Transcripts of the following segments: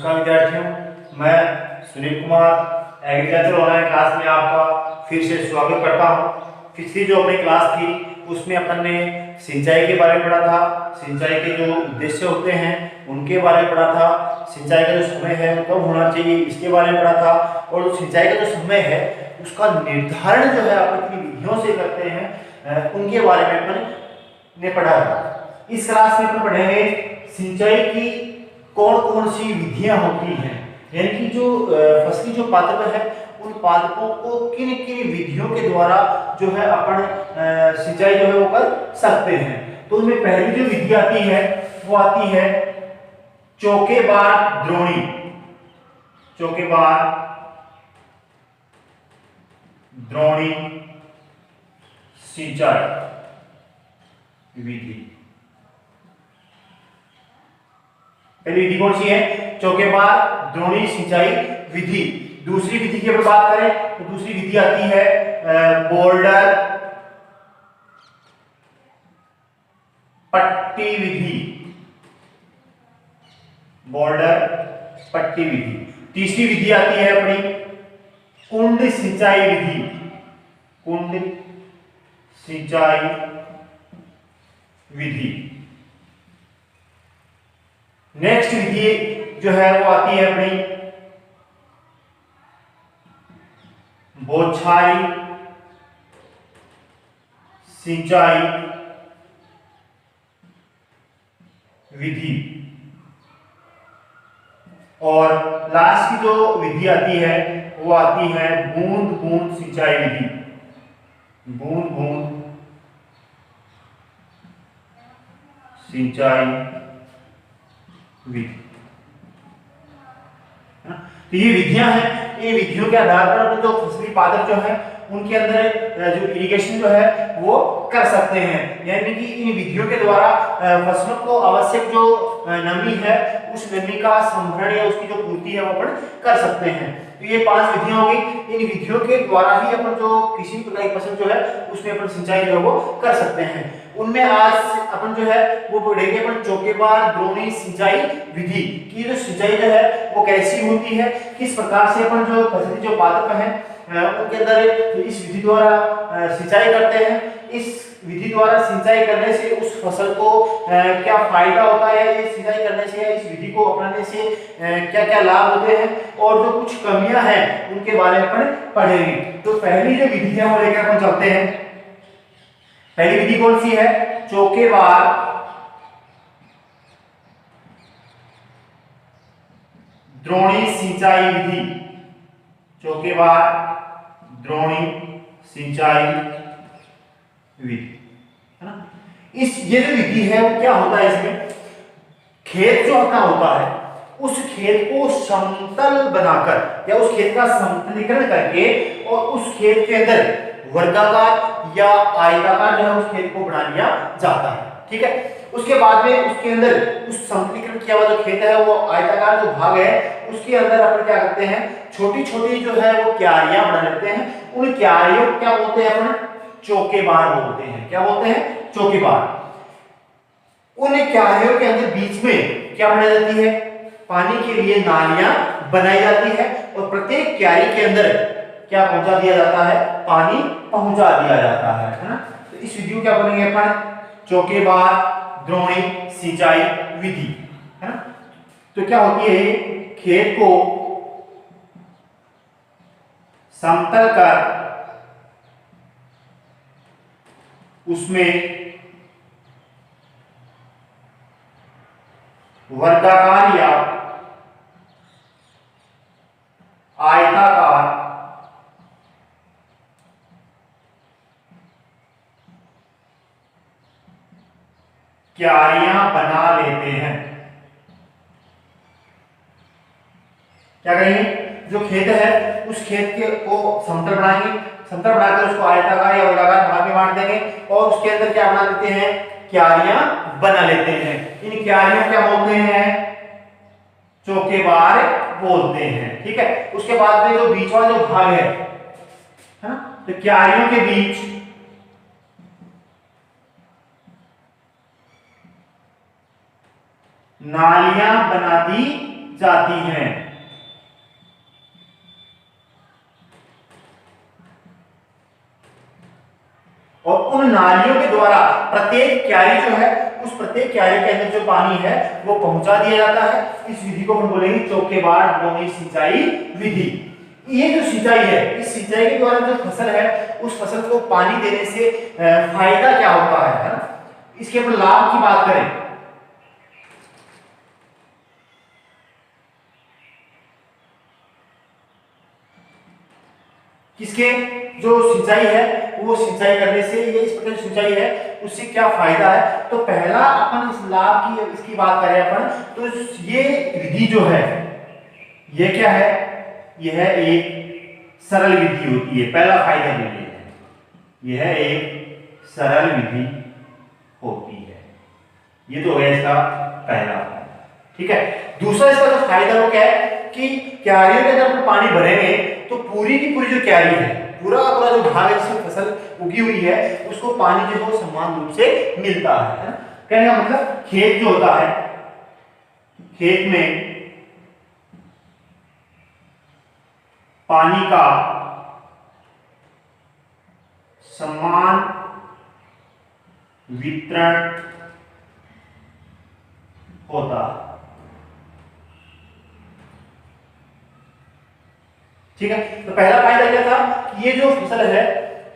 नमस्कार विद्यार्थियों, मैं Sunil Kumar agriculture online class में आपका फिर से स्वागत करता हूं। पिछली जो अपनी क्लास थी उसमें अपन ने सिंचाई के बारे में पढ़ा था, सिंचाई के जो उद्देश्य होते हैं उनके बारे में पढ़ा था, सिंचाई का जो समय है वो कब होना चाहिए इसके बारे में पढ़ा था, और जो सिंचाई का जो समय है उसका निर्धारण जो है अपन किन विधियों से करते हैं उनके बारे में अपन ने पढ़ा था। इस क्लास में अपन पढ़ेंगे सिंचाई की कौन कौन सी विधियां होती हैं, यानी कि जो फसली जो पादप है उन पादपों को किन किन विधियों के द्वारा जो है अपन सिंचाई जो है वो कर सकते हैं। तो उसमें पहली जो विधि आती है वो आती है चौकेबार द्रोणी, चौकेबार द्रोणी सिंचाई विधि। पहली विधि कौन सी है? चौकेबार द्रोणी सिंचाई विधि। दूसरी विधि की अगर बात करें तो दूसरी विधि आती है बोल्डर पट्टी विधि, बोल्डर पट्टी विधि। तीसरी विधि आती है अपनी कुंड सिंचाई विधि, कुंड सिंचाई विधि। नेक्स्ट विधि जो है वो आती है अपनी बौछारी सिंचाई विधि। और लास्ट की जो विधि आती है वो आती है बूंद बूंद सिंचाई विधि, बूंद बूंद सिंचाई विधि। तो ये विधियां हैं, इन विधियों के आधार पर जो फसली पादप जो है उनके अंदर जो इरिगेशन जो है वो कर सकते हैं, यानी कि इन विधियों के द्वारा फसलों को आवश्यक जो नमी है उस नमी का संभरण या उसकी जो पूर्ति है वो अपन कर सकते हैं। तो ये 5 विधियां होगी, इन विधियों के द्वारा ही अपन जो किसी भी प्रकार की फसल जो है उसमें अपन सिंचाई जो है वो कर सकते हैं। उनमें आज अपन जो है वो पढ़ेंगे अपन चौकेबार द्रोणी सिंचाई विधि की जो सिंचाई जो है वो कैसी होती है, किस प्रकार से अपन जो फसली जो पादप है उनके अंदर इस विधि द्वारा सिंचाई करते हैं। इस विधि द्वारा सिंचाई करने से उस फसल को क्या फायदा होता है, ये सिंचाई करने से या इस विधि को अपनाने से क्या क्या लाभ होते हैं, और जो कुछ कमियां हैं उनके बारे में अपन पढ़ेंगे। तो पहली जो विधि है वो लेकर अपन चलते हैं। पहली विधि कौन सी है? चौकेबार द्रोणी सिंचाई विधि, चौकेबार द्रोणी सिंचाई विधि, है ना। इस ये जो विधि है वो क्या होता है, इसमें खेत जो अपना होता है उस खेत को समतल बनाकर या उस खेत का समतलीकरण करके और उस खेत के अंदर वर्गाकार या आयताकार जो है उस खेत को बना लिया जाता है, ठीक है। उसके बाद में उसके अंदर उस समतलीकरण किया हुआ जो खेत है वो आयताकार जो भाग है उसके अंदर अपन क्या करते हैं, छोटी छोटी जो है वो क्यारियां बना लेते हैं। उन क्यारियों को क्या बोलते हैं अपन? चौकेबार बोलते हैं। क्या बोलते हैं? चौकेबार। उन क्यारियों के अंदर बीच में क्या बनाई जाती है? पानी के लिए नालियां बनाई जाती है, और प्रत्येक क्यारी के अंदर क्या पहुंचा दिया जाता है? पानी पहुंचा दिया जाता है ना। तो इस विधि को क्या बोलेंगे अपन? चौकेबार द्रोणी सिंचाई विधि, है ना। तो क्या होती है, खेत को समतल कर उसमें वर्गाकार या आयताकार क्यारियां बना लेते हैं। क्या करेंगे? जो खेत है उस खेत के को समतल बनाएंगे, समतल बनाकर उसको आयताकार या वर्गाकार भाग में बांट देंगे, और उसके अंदर क्या बना देते हैं? क्यारियां बना लेते हैं। इन क्यारियों क्या बोलते हैं? चौकेबार बोलते हैं, ठीक है। उसके बाद में जो बीच वाला जो भाग है ना, तो क्यारियों के बीच नालियां बना दी जाती हैं। और उन नालियों के द्वारा प्रत्येक क्यारी जो है, उस प्रत्येक क्यारी के अंदर जो पानी है वो पहुंचा दिया जाता है। इस विधि को हम बोलेंगे चौकेबार ड्रोणी सिंचाई विधि। ये जो सिंचाई है, इस सिंचाई के द्वारा जो फसल है, उस फसल को पानी देने से फायदा क्या होता है ना? इसके अपन लाभ की बात करें, किसके जो सिंचाई है, वो सिंचाई करने से, ये इस प्रकार सिंचाई है उससे क्या फायदा है? तो पहला अपन इस लाभ की इसकी बात करें अपन, तो ये विधि जो है ये क्या है? यह एक सरल विधि होती है। पहला फायदा ये है, यह एक सरल विधि होती है। ये तो है इसका पहला फायदा, ठीक है। दूसरा इसका जो फायदा वो क्या है कि क्यारियों के अंदर पानी भरेंगे तो पूरी की पूरी जो क्यारी है, पूरा अपना जो भाग है जिसमें फसल उगी हुई है, उसको पानी जो है समान रूप से मिलता है ना? कहने का मतलब खेत जो होता है, खेत में पानी का समान वितरण होता है, ठीक है। तो पहला फायदा क्या था कि ये जो फसल है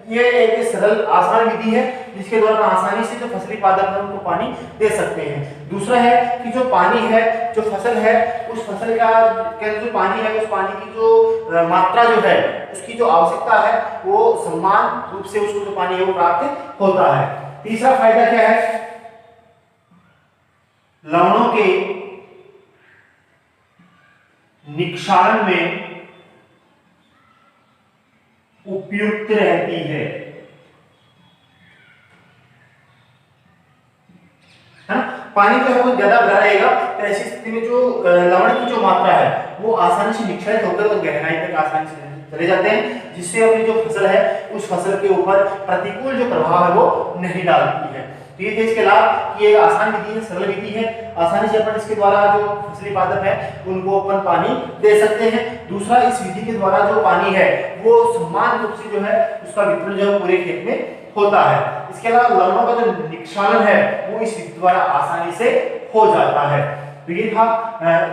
ये एक सरल आसान विधि है जिसके द्वारा आसानी से जो फसली पादप है उनको पानी दे सकते हैं। दूसरा है कि जो पानी है, जो फसल है, उस फसल का जो पानी है, उस पानी की जो मात्रा जो है, उसकी जो आवश्यकता है वो समान रूप से उसको जो पानी है वो प्राप्त होता है। तीसरा फायदा क्या है? लवणों के निक्षालन में उपयुक्त रहती है ना? पानी जो है वो ज्यादा भरा रहेगा तो ऐसी स्थिति में जो लवण की जो मात्रा है वो आसानी से निक्षरित होकर और गहराई तक आसानी से चले जाते हैं, जिससे अपनी जो फसल है उस फसल के ऊपर प्रतिकूल जो प्रभाव है वो नहीं डालती है। तो ये थे इसके लाभ कि ये आसान विधि है, सरल विधि है, आसानी से अपन इसके द्वारा जो फसली पादप है उनको अपन पानी दे सकते हैं। दूसरा, इस विधि के द्वारा जो पानी है वो समान रूप से जो है उसका वितरण जो है पूरे खेत में होता है। इसके अलावा लवणों का जो निक्षालन है वो इस विधि द्वारा आसानी से हो जाता है। तो ये था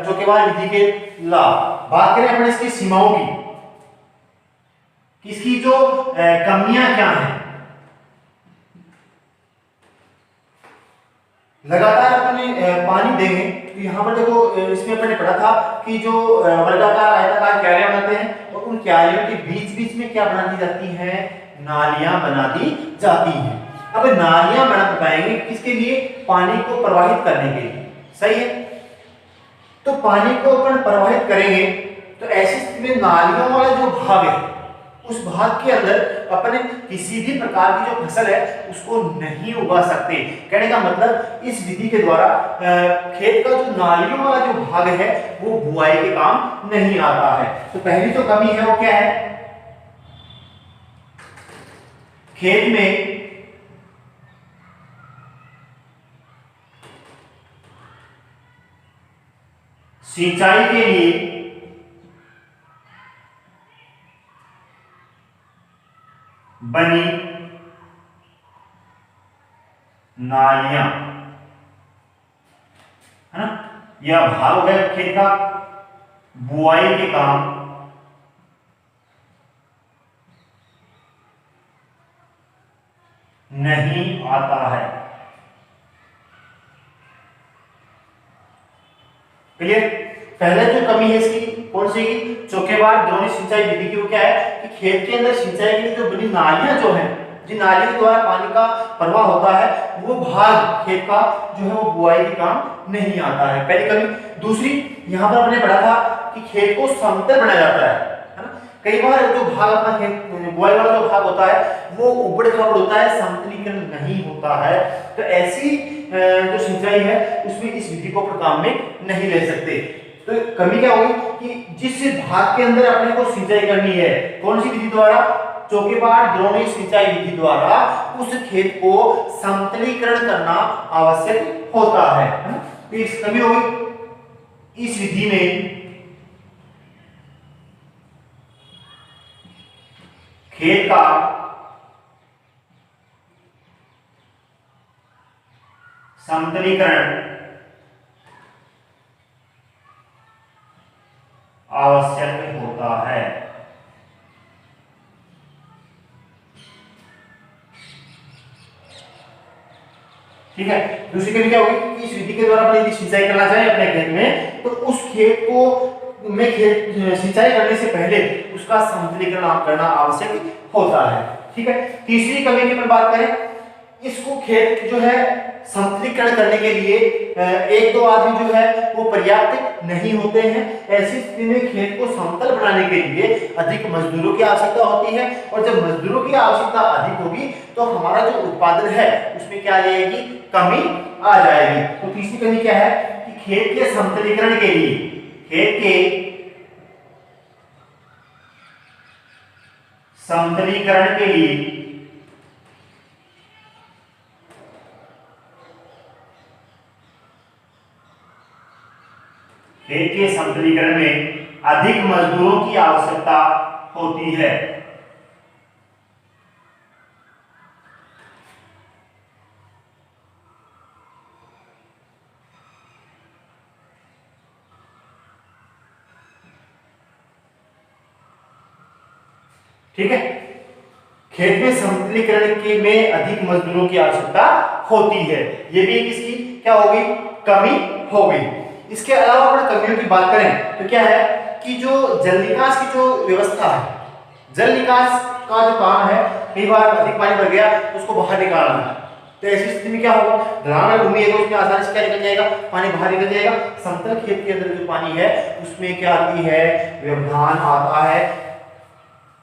चौकेबार विधि के लाभ। बात करें अपन इसकी सीमाओं की, इसकी जो कमियां क्या हैं। लगातार अपने पानी देंगे तो यहाँ पर देखो इसमें अपने पढ़ा था कि जो वर्गाकार आयताकार क्यारियां बनाते हैं और उन क्यारियों के बीच बीच में क्या बना दी जाती है? नालियां बना दी जाती हैं। अब नालियां बनाएंगे किसके लिए? पानी को प्रवाहित करने के लिए, सही है। तो पानी को अपन प्रवाहित करेंगे तो ऐसी स्थिति में नालियों वाला जो भाग है उस भाग के अंदर अपने किसी भी प्रकार की जो फसल है उसको नहीं उगा सकते। कहने का मतलब इस विधि के द्वारा खेत का जो नालियों वाला जो भाग है वो बुआई के काम नहीं आता है। तो पहली जो कमी है वो क्या है? खेत में सिंचाई के लिए बनी नालियां, है ना, यह भाग हो गया खेत का, बुआई के काम नहीं आता है। क्लियर? पहले जो कमी है इसकी कौन सी? चौकेबार द्रोणी सिंचाई विधि की वो क्या है कि खेत के अंदर सिंचाई के लिए जो बनी नालियां जो है, जिन नालियों के द्वारा पानी का प्रवाह होता है, वो भाग खेत का जो है वो बुआई के काम नहीं आता है। पहली कमी। दूसरी, यहाँ पर हमने पढ़ा था कि खेत को समतल बनाया जाता है ना। कई बार जो भाग अपना खेत बुआई वाला जो भाग होता है वो उबड़ खाबड़ होता है, समतलीकरण नहीं होता है। तो ऐसी जो सिंचाई है उसमें इस विधि को काम में नहीं ले सकते। तो कमी क्या होगी कि जिस भाग के अंदर अपने को सिंचाई करनी है, कौन सी विधि द्वारा? चौकेबार द्रोणी सिंचाई विधि द्वारा उस खेत को समतलीकरण करना आवश्यक होता है। तो इस कमी होगी। इस विधि में खेत का समतलीकरण आवश्यक होता है। ठीक है, दूसरी कंडीशन क्या होगी कि इस विधि के द्वारा अपन यदि सिंचाई करना चाहे अपने खेत में तो उस खेत को में खेत सिंचाई करने से पहले उसका समतलीकरण करना आवश्यक होता है। ठीक है, तीसरी कमी की अपन बात करें, इसको खेत जो है समतलीकरण करने के लिए एक दो आदमी जो है वो पर्याप्त नहीं होते हैं। ऐसी स्थिति में खेत को समतल बनाने के लिए अधिक मजदूरों की आवश्यकता होती है और जब मजदूरों की आवश्यकता अधिक होगी तो हमारा जो उत्पादन है उसमें क्या आ जाएगी, कमी आ जाएगी। तो तीसरी कमी क्या है कि खेत के समतलीकरण के लिए खेत के समतलीकरण के लिए खेत के समतलीकरण में अधिक मजदूरों की आवश्यकता होती है। ठीक है, खेत में समतलीकरण के में अधिक मजदूरों की आवश्यकता होती है, ये भी इसकी क्या होगी, कमी हो गई। इसके अलावा अगर कमियों की बात करें तो क्या है कि जो जल निकास की जो व्यवस्था है, जल निकास का जो काम है, कई बार अधिक पानी भर गया तो उसको बाहर निकालना है, तो ऐसी स्थिति में क्या होगा, ढलान भूमि है तो उसमें आसानी से क्या निकल जाएगा, पानी बाहर निकल जाएगा। समतल खेत के अंदर जो पानी है उसमें क्या आती है, व्यवधान आता है,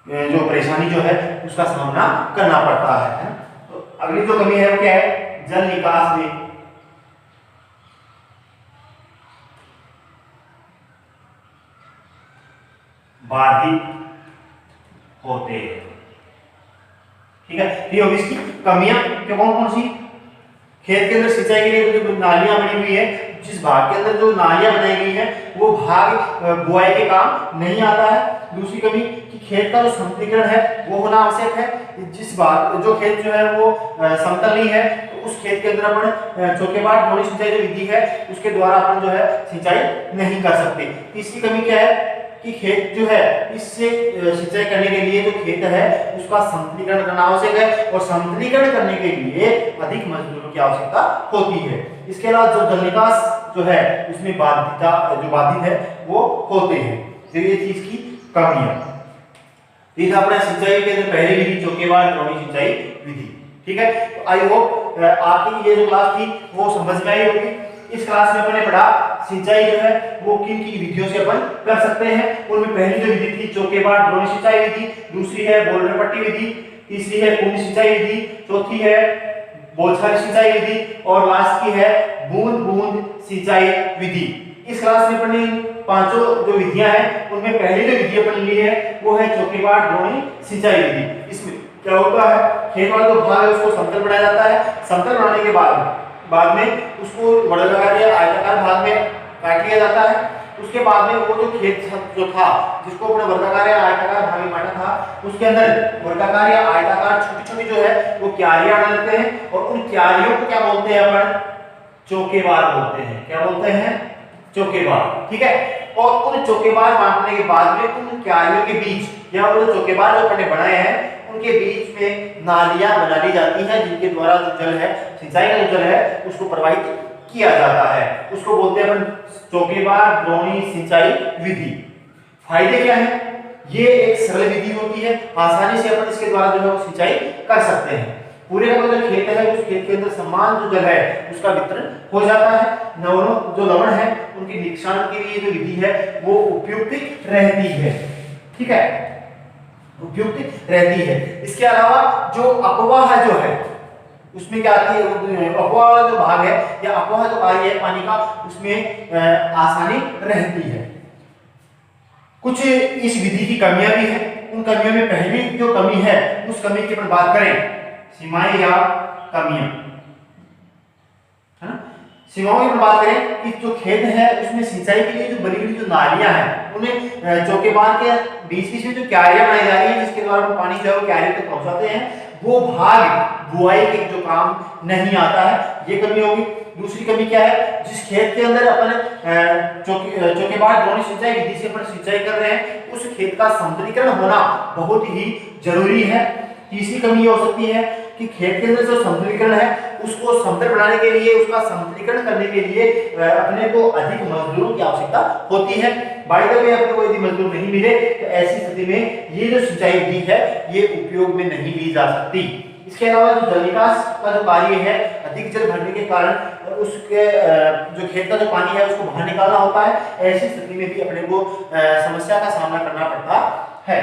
जो परेशानी जो है उसका सामना करना पड़ता है। तो अगली जो कमी है वो क्या है, जल निकास में बाधित होते हैं। ठीक है, ये होगी इसकी कमियां। क्या कौन कौन सी, खेत के अंदर सिंचाई के लिए जो नालियां बनी हुई है, जिस भाग के अंदर जो नालियां बनाई गई है वो भाग बुआई के काम नहीं आता है। दूसरी कमी कि खेत का जो समतलीकरण है वो होना आवश्यक है। जिस भाग जो खेत जो है वो समतल नहीं है तो उस खेत के अंदर अपन चौकेबार ड्रोनी सिंचाई जो विधि है उसके द्वारा अपन जो है सिंचाई नहीं कर सकते। तीसरी कमी क्या है कि खेत जो है इससे सिंचाई करने के लिए जो खेत है उसका समतलीकरण करना आवश्यक है और समतलीकरण करने के लिए अधिक मजदूरों की आवश्यकता होती है। इसके अलावा जो जल निकास जो है उसमें बाधिता जो बाधित है वो होते हैं। तो ये चीज की कमियां। ये था अपना सिंचाई के अंदर पहली विधि चौकेबार ड्रोनी सिंचाई विधि। ठीक है, तो आई होप आपकी ये जो क्लास थी वो समझ में आई होगी। इस क्लास में अपने पढ़ा सिंचाई जो है वो किन की विधियों से अपन कर सकते हैं। उनमें पहली जो विधि थी चौकेबार ड्रोनी सिंचाई विधि, दूसरी है बोल्डर पट्टी विधि, तीसरी है कुंड सिंचाई विधि, चौथी है बौछारी सिंचाई विधि और लास्ट की है बूंद बूंद सिंचाई विधि। इस क्लास में अपने पांचों जो विधियां हैं उनमें पहली जो विधि अपन ली है वो है चौकेबार ड्रोनी सिंचाई विधि। इसमें क्या होता है, खेत वाला जो भाग है उसको समतल बनाया जाता है, समतल बनाने के बाद में उसको वर्गाकार या आयताकार भाग में काट लिया जाता है। उसके बाद में वो जो खेत जो था जिसको अपने वर्गाकार या आयताकार भाग में बांटा था उसके अंदर वर्गाकार या आयताकार छोटी छोटी जो है वो क्यारियां डालते हैं और उन क्यारियों को क्या बोलते हैं अपन, चौकेबार बोलते हैं। क्या बोलते हैं, चौकेबार। ठीक है, और उन चौकेबार बांटने के बाद में उन क्यारियों के बीच या वो चौकेबार जो अपने बनाए हैं उनके बीच में नालियां बना दी जाती हैं जिनके द्वारा जो जल है, सिंचाई का जो जल है उसको प्रवाहित किया जाता है। उसको बोलते हैं अपन चौकेबार ड्रोनी सिंचाई विधि। फायदे क्या है, ये एक सरल विधि होती है, आसानी से अपन इसके द्वारा जो है वो सिंचाई कर सकते हैं। पूरे का जो खेत है उस खेत के अंदर समान जो जल है उसका वितरण हो जाता है। दोनों जो लवण है उनके निरीक्षण के लिए जो विधि है वो उपयुक्त रहती है। ठीक है, उपयुक्त रहती है। इसके अलावा जो अपवाह जो है उसमें क्या आती है, अपवाह वाला जो भाग है या अपवाह जो कार्य है पानी का उसमें आसानी रहती है। कुछ इस विधि की कमियां भी हैं। उन कमियों में पहली जो कमी है उस कमी की अपन बात करें, सीमाएं या कमियां, है ना। सीमाओं की बात करें कि जो खेत है उसमें सिंचाई के लिए जो बड़ी बड़ी जो नालियां हैं उन्हें चौकेबार के बीच बीच में जो क्यारियां बनाई जा रही है जिसके द्वारा वो पानी जो है वो क्यारियों तक पहुंचाते हैं, वो भाग बुआई के जो काम नहीं आता है, ये कमी होगी। दूसरी कमी क्या है, जिस खेत के अंदर अपन चौकेबार द्रोणी सिंचाई विधि से अपन सिंचाई कर रहे हैं उस खेत का समतलीकरण होना बहुत ही जरूरी है। तीसरी कमी ये हो सकती है कि खेत के अंदर जो समतलीकरण है उसको समतल बनाने के लिए, उसका समतलीकरण करने के लिए अपने को अधिक मजदूरों की आवश्यकता होती है। बाय द वे अपने को यदि मजदूर नहीं मिले तो ऐसी स्थिति में ये जो सिंचाई विधि है ये उपयोग में नहीं ली जा सकती। इसके अलावा जो जल निकास का जो कार्य है, अधिक जल भरने के कारण उसके जो खेत का जो पानी है उसको बाहर निकालना होता है, ऐसी स्थिति में भी अपने को समस्या का सामना करना पड़ता है।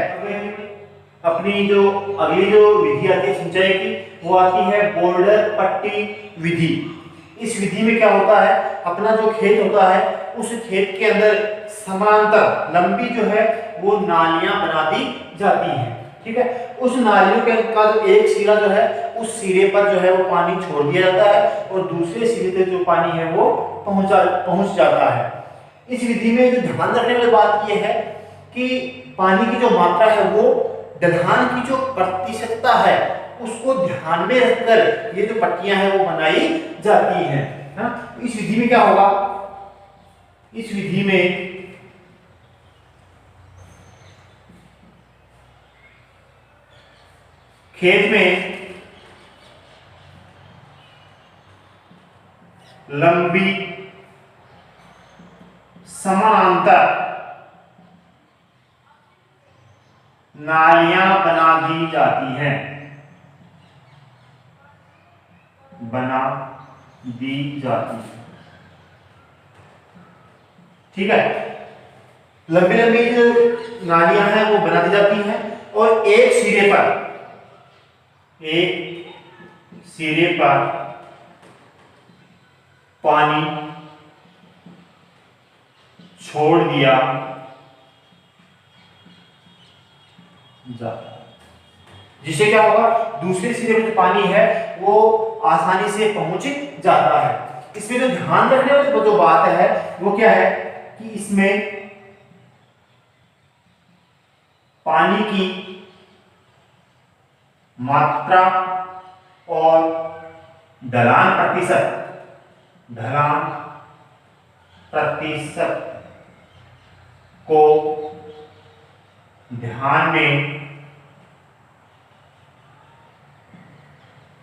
अपनी जो अगली जो विधि आती है सिंचाई की वो आती है बॉर्डर पट्टी विधि। इस विधि में क्या होता है, अपना जो खेत होता है उस खेत के अंदर समांतर लंबी जो है वो नालियां बना दी जाती हैं, ठीक है। उस नालियों के का जो एक सिरा जो है उस सिरे पर जो है वो पानी छोड़ दिया जाता है और दूसरे सिरे पे जो पानी है वो पहुंच जाता है। इस विधि में जो ध्यान रखने वाली बात यह है कि पानी की जो मात्रा है वो ढलान की जो प्रतिशतता है उसको ध्यान में रखकर ये जो पट्टियां हैं वो बनाई जाती हैं, है ना। इस विधि में क्या होगा, इस विधि में खेत में लंबी समानांतर नालियां बना दी जाती हैं, बना दी जाती है, ठीक है। लंबी लंबी जो नालियां हैं वो बना दी जाती हैं और एक सिरे पर पानी छोड़ दिया जाता है, जिससे क्या होगा, दूसरे सिरे में जो पानी है वो आसानी से पहुंच जाता है। इसमें जो ध्यान रखने वाली जो बात है वो क्या है कि इसमें पानी की मात्रा और ढलान प्रतिशत को ध्यान में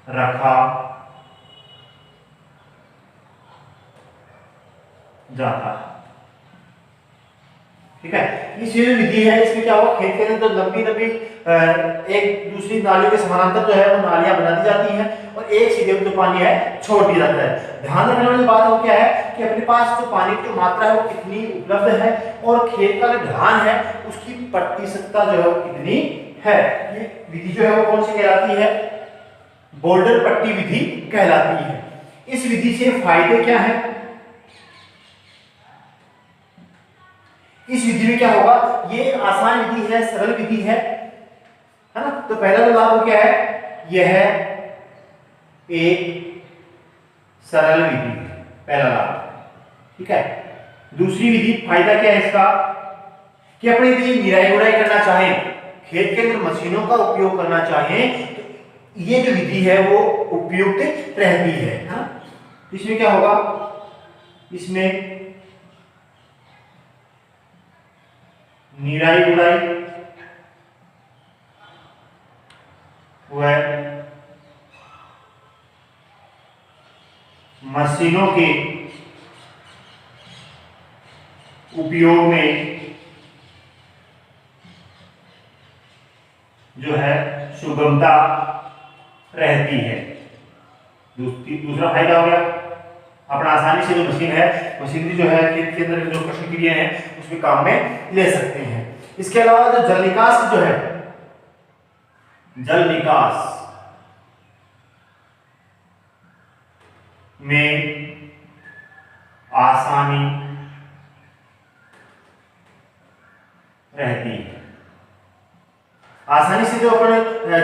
रखा जाता है, ठीक है। इस जो विधि है इसमें क्या होगा, खेत के अंदर तो लंबी लंबी एक दूसरी नालियों के समानांतर जो है वो नालियां बना दी जाती हैं और एक सिरे में जो पानी है छोड़ दिया जाता है। ध्यान रखने वाली बात वो क्या है कि अपने पास जो पानी की मात्रा है वो कितनी उपलब्ध है और खेत का जो ढलान है उसकी प्रतिशतता जो है वो कितनी है। ये विधि जो है वो कौन सी कहलाती है, बॉर्डर पट्टी विधि कहलाती है। इस विधि से फायदे क्या है, इस विधि में क्या होगा, ये आसान विधि है, सरल विधि है ना। तो पहला जो लाभ क्या है, यह है एक सरल विधि, पहला लाभ, ठीक है। दूसरी विधि फायदा क्या है इसका कि अपने यदि निराई गुड़ाई करना चाहें, खेत के अंदर मशीनों का उपयोग करना चाहें तो ये जो विधि है वो उपयुक्त रहती है ना। इसमें क्या होगा, इसमें निराई गुड़ाई व मशीनों के उपयोग में जो है सुगमता रहती है। दूसरा फायदा हो गया, अपना आसानी से जो मशीन है, मशीनरी जो है खेत के अंदर जो कृषि क्रिया है उसमें काम में ले सकते हैं। इसके अलावा जो जल निकास जो है, जल निकास में आसानी रहती है, आसानी से जो अपन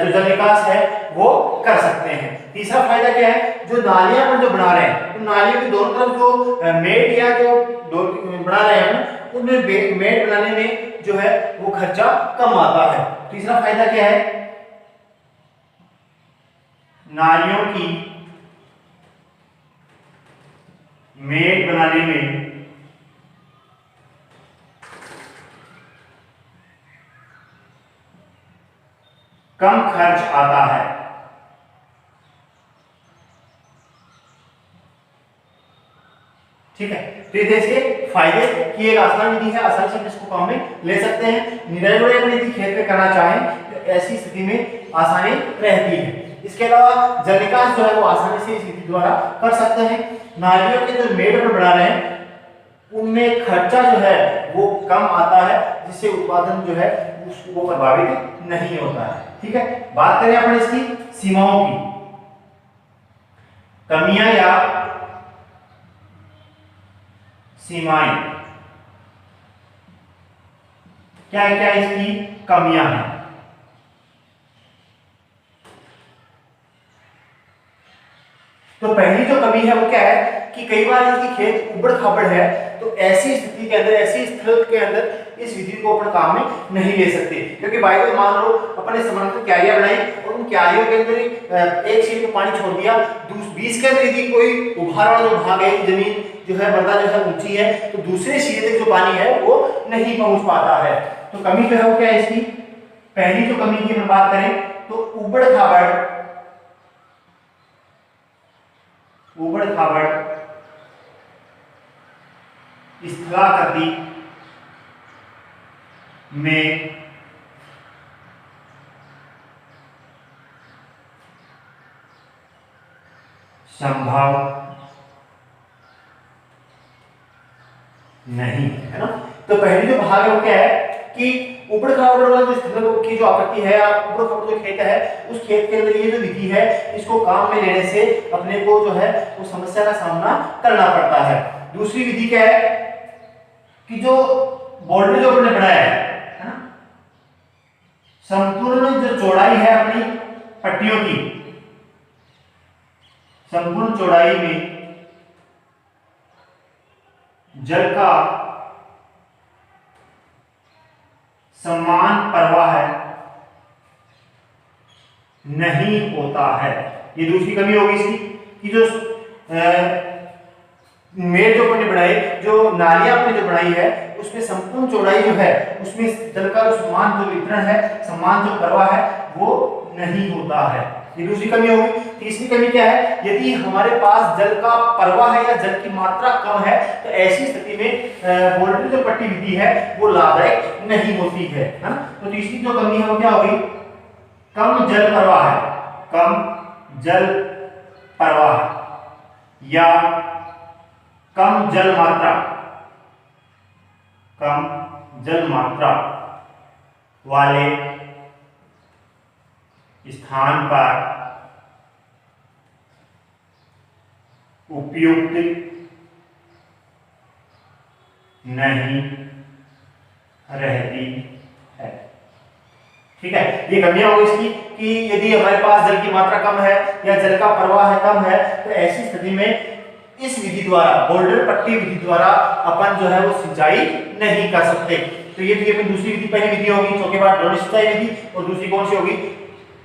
जो जल निकास है वो कर सकते हैं। तीसरा फायदा क्या है, जो नालियां अपन जो बना रहे हैं, तो नालियों के दोनों तरफ जो मेड या जो बना रहे हैं उनमें मेड बनाने में जो है वो खर्चा कम आता है। तीसरा फायदा क्या है, नालियों की मेड बनाने में कम खर्च आता है। ठीक है, तो ये देखिए फायदे की एक आसान विधि है, आसानी से इसको काम में ले सकते हैं। निराई गुड़ाई अपनी यदि खेत में करना चाहें तो ऐसी स्थिति में आसानी रहती है। इसके अलावा जल निकास जो है वो आसानी से इस विधि द्वारा कर सकते हैं। नालियों के जो मेड अपन बना रहे हैं उनमें खर्चा जो है वो कम आता है, जिससे उत्पादन जो है वो प्रभावित नहीं होता है। ठीक है, बात करें अपन इसकी सीमाओं की, कमियां या सीमाएं क्या है, क्या इसकी कमियां हैं। तो पहली जो कमी है वो क्या है कि कई बार यदि खेत उबड़ खाबड़ है तो ऐसी स्थिति के अंदर, ऐसी स्थल के अंदर इस विधि को अपन काम में नहीं ले सकते, क्योंकि बाय द वे मान लो अपन ने समानांतर क्यारियां बनाई और उन क्यारियों के अंदर एक सीट में पानी छोड़ दिया, बीच के अंदर यदि कोई उभार वाला जो भाग है, जमीन जो है मृदा जो है ऊंची है, तो दूसरे सिरे तक जो पानी है वो नहीं पहुंच पाता है। तो कमी जो है वो क्या है इसकी, पहली जो कमी की हम बात करें तो उबड़ खाबड़ स्थलाकृति में संभव नहीं है ना। तो पहली जो भाग है वो क्या है कि उबड़ खाबड़ वाला जो स्थल की जो आकृति है, उबड़ खाबड़ जो खेत है, उस खेत के अंदर ये जो विधि है इसको काम में लेने से अपने को जो है वो समस्या का सामना करना पड़ता है। दूसरी विधि क्या है कि जो बोल्डर जो अपने बनाया है ना, संपूर्ण जो चौड़ाई है अपनी पट्टियों की, संपूर्ण चौड़ाई में जल का समान प्रवाह नहीं होता है। ये दूसरी कमी होगी इसकी कि जो मेड़ जो अपने बनाई, जो नालियां अपने जो बनाई है उसमें संपूर्ण चौड़ाई जो है उसमें जल का जो समान जो वितरण है, समान जो प्रवाह है वो नहीं होता है। ये दूसरी कमी होगी। तीसरी कमी क्या है, यदि हमारे पास जल का प्रवाह है या जल की मात्रा कम है तो ऐसी स्थिति में बोल्डर जो पट्टी विधि है वो लाभदायक नहीं होती है ना। तो तीसरी जो कमी है वो क्या होगी, कम जल प्रवाह है, कम जल प्रवाह या कम जल मात्रा वाले स्थान पर उपयुक्त नहीं रहती है। ठीक है, ये कमियां होगी इसकी कि यदि हमारे पास जल की मात्रा कम है या जल का प्रवाह कम है तो ऐसी स्थिति में इस विधि द्वारा, बोल्डर पट्टी विधि द्वारा अपन जो है वो सिंचाई नहीं कर सकते। तो ये थी अपनी दूसरी विधि। पहली विधि होगी चौकेबार ड्रोन सिंचाई विधि और दूसरी कौन सी होगी,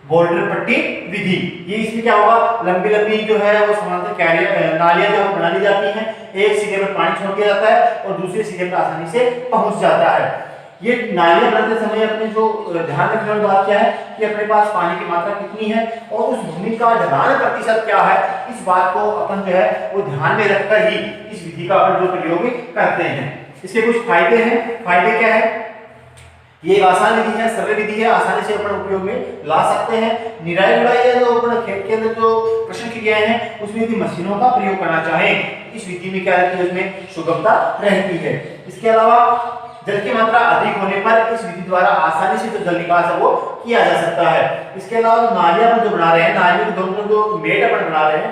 बोल्डर पट्टी विधि। ये इसमें क्या होगा, लंबी लंबी जो है वो समानांतर क्यारियां नालियां जो बना ली जाती हैं, एक सीधे में पानी छोड़ दिया जाता है और दूसरे सीधे पर आसानी से पहुंच जाता है। ये नालियां बनाते समय अपने जो ध्यान रखने वाली बात क्या है कि अपने पास पानी की मात्रा कितनी है और उस भूमि का ढलान प्रतिशत क्या है, इस बात को अपन जो है वो ध्यान में रखकर ही इस विधि का अपन जो प्रयोग करते हैं। इसके कुछ फायदे हैं। फायदे क्या है, ये एक आसान विधि है, सरल विधि है, आसानी से अपन उपयोग में ला सकते हैं। निराई गुड़ाई है जो अपन खेत के अंदर जो प्रश्न क्रियाएं हैं उसमें यदि मशीनों का प्रयोग करना चाहें इस विधि में क्या रहती है, उसमें सुगमता रहती है। इसके अलावा जल की मात्रा अधिक होने पर इस विधि द्वारा आसानी से जो जल निकास है वो किया जा सकता है। इसके अलावा नालियां अपन जो बना रहे हैं, नालियों के दोनों तरफ जो मेड अपन बना रहे हैं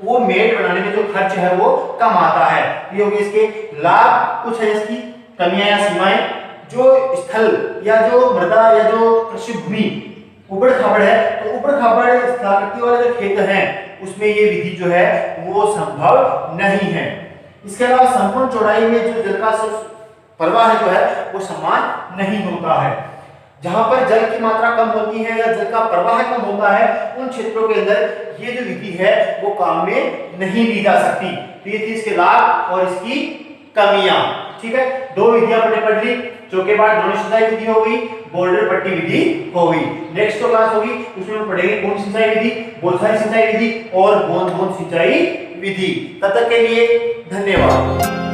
वो मेड बनाने में जो खर्च है वो कम आता है। ये होगी इसके लाभ। कुछ है इसकी कमियां या सीमाएं, जो स्थल या जो मृदा या जो कृषि भूमि उबड़ खाबड़ है, तो उबड़ खाबड़ स्थलाकृति वाले जो खेत हैं उसमें ये विधि जो है वो संभव नहीं है। इसके अलावा संपूर्ण चौड़ाई में जो जल का प्रवाह जो है वो समान नहीं होता है। जहां पर जल की मात्रा कम होती है या जल का प्रवाह कम होता है उन क्षेत्रों के अंदर ये जो विधि है वो काम में नहीं ली जा सकती। तो ये थी इसके लाभ और इसकी कमियां। ठीक है, दो विधियां हमने पढ़ ली, चौकेबार द्रोणी सिंचाई विधि हो गई, बोल्डर पट्टी विधि हो गई। नेक्स्ट जो क्लास होगी उसमें हम पढ़ेंगे बूंद सिंचाई विधि, बौछारी सिंचाई विधि और बूंद बूंद सिंचाई विधि। तब तक के लिए धन्यवाद।